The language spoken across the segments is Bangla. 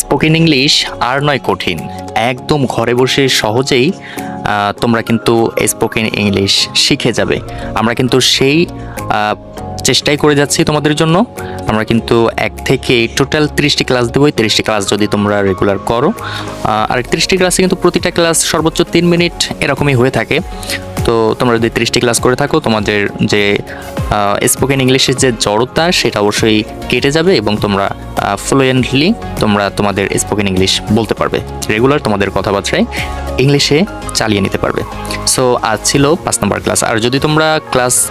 স্পোকেন ইংলিশ আর নয় কঠিন, একদম ঘরে বসে সহজেই তোমরা কিন্তু স্পোকেন ইংলিশ শিখে যাবে। আমরা কিন্তু সেই চেষ্টাই করে যাচ্ছি তোমাদের জন্য। আমরা কিন্তু 1 থেকে টোটাল 30টি ক্লাস দেবো। 30টি ক্লাস যদি তোমরা রেগুলার করো, আর 30টি ক্লাসে কিন্তু প্রতিটা ক্লাস সর্বোচ্চ 3 মিনিট এরকমই হয়ে থাকে। তো তোমরা যদি 30টি ক্লাস করে থাকো, তোমাদের যে স্পোকেন ইংলিশের যে জড়তা সেটা অবশ্যই কেটে যাবে এবং তোমরা ফ্লুয়েন্টলি তোমরা তোমাদের স্পোকেন ইংলিশ বলতে পারবে, রেগুলার তোমাদের কথাবার্তায় ইংলিশে চালিয়ে নিতে পারবে। সো আজ ছিল 5 নম্বর ক্লাস। আর যদি তোমরা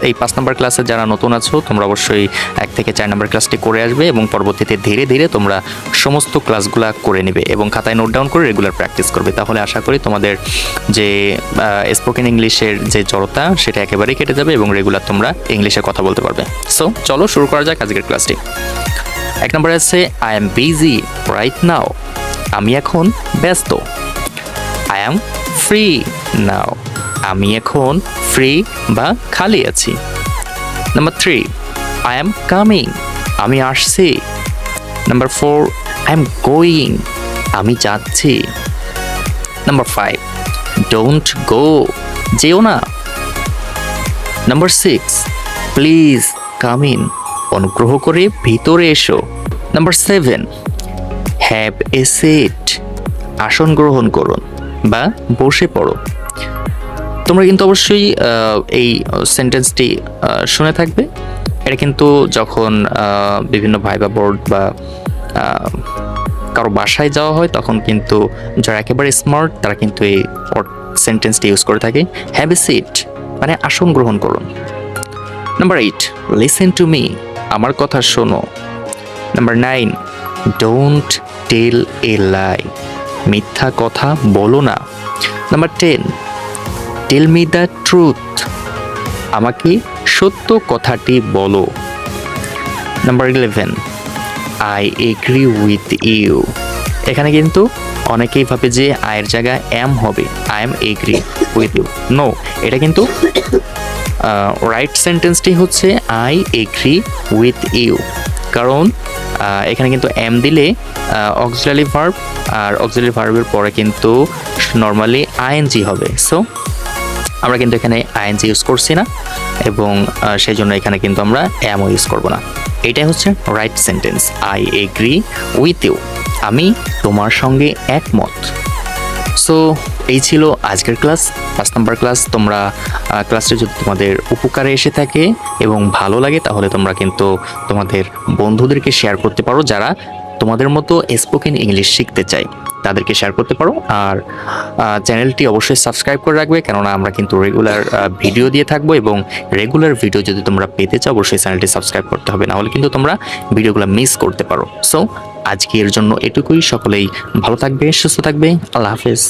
এই 5 নম্বর ক্লাসে যারা নতুন আছো, তোমরা অবশ্যই 1 থেকে 4 নম্বর ক্লাসটি করে আসবে এবং পরবর্তীতে ধীরে ধীরে তোমরা সমস্ত ক্লাসগুলা করে নেবে এবং খাতায় নোট ডাউন করে রেগুলার প্র্যাকটিস করবে। তাহলে আশা করি তোমাদের যে স্পোকেন ইংলিশের যে জড়তা সেটা একেবারেই কেটে যাবে এবং রেগুলার তোমরা ইংলিশে কথা বলতে পারবে। সো চলো শুরু করা যাক আজকের ক্লাসটি। 1 নম্বরে আছে I am busy right now, আমি এখন ব্যস্ত। আই এম ফ্রি নাও, আমি এখন ফ্রি বা খালি আছি। নাম্বার 3 আই এম কামিং, আমি আসছি। নাম্বার 4 আই এম গোয়িং, আমি যাচ্ছি। নাম্বার 5 ডোন্ট গো, যেও না। নাম্বার 6 প্লিজ কাম ইন, অনুগ্রহ করে ভিতরে এসো। নাম্বার 7 হ্যাভ এ সিট, আসন গ্রহণ করুন বা বসে পড়ো। তোমরা কিন্তু অবশ্যই এই সেন্টেন্সটি শুনে থাকবে। এটা কিন্তু যখন বিভিন্ন ভাইবা বোর্ড বা কারো বাসায় যাওয়া হয় তখন কিন্তু যারা একেবারে স্মার্ট তারা কিন্তু এই সেন্টেন্সটি ইউজ করে থাকে। হ্যাভ এ সিট মানে আসন গ্রহণ করুন। নাম্বার 8 লিসেন টু মি, আমার কথা শোনো। নাম্বার 9 ডোন্ট টেল এ লাই, মিথ্যা কথা বলো না। Number 10 tell me the truth, আমাকে সত্য কথাটি বলো। Number 11 I agree with you, এখানে কিন্তু অনেকেই ভাবে যে আয়ের জায়গায় এম হবে, I am agree with you. No, এটা কিন্তু রাইট সেন্টেন্সটি হচ্ছে আই এগ্রি উইথ ইউ, কারণ এখানে কিন্তু এম দিলে অক্সিলারি ভার্ব, আর অক্সিলারি ভার্বের পরে কিন্তু নর্মালি আইএনজি হবে। সো আমরা কিন্তু এখানে আইএনজি ইউজ করছি না এবং সেই জন্য এখানে কিন্তু আমরা এমও ইউজ করব না। এটাই হচ্ছে right sentence, I agree with you, আমি তোমার সঙ্গে একমত। সো এই ছিল আজকের ক্লাস, 5 নম্বর ক্লাস। তোমরা ক্লাসটি যদি তোমাদের উপকারে এসে থাকে এবং ভালো লাগে তাহলে তোমরা কিন্তু তোমাদের বন্ধুদেরকে শেয়ার করতে পারো, যারা তোমাদের মতো স্পোকেন ইংলিশ শিখতে চায় তাদেরকে শেয়ার করতে পারো। আর চ্যানেলটি অবশ্যই সাবস্ক্রাইব করে রাখবে, কেননা আমরা কিন্তু রেগুলার ভিডিও দিয়ে থাকবো এবং রেগুলার ভিডিও যদি তোমরা পেতে চাও অবশ্যই চ্যানেলটি সাবস্ক্রাইব করতে হবে, নাহলে কিন্তু তোমরা ভিডিওগুলো মিস করতে পারো। সো আজকের জন্য এটুকুই। সকলেই ভালো থাকবে, সুস্থ থাকবে। আল্লাহ হাফেজ।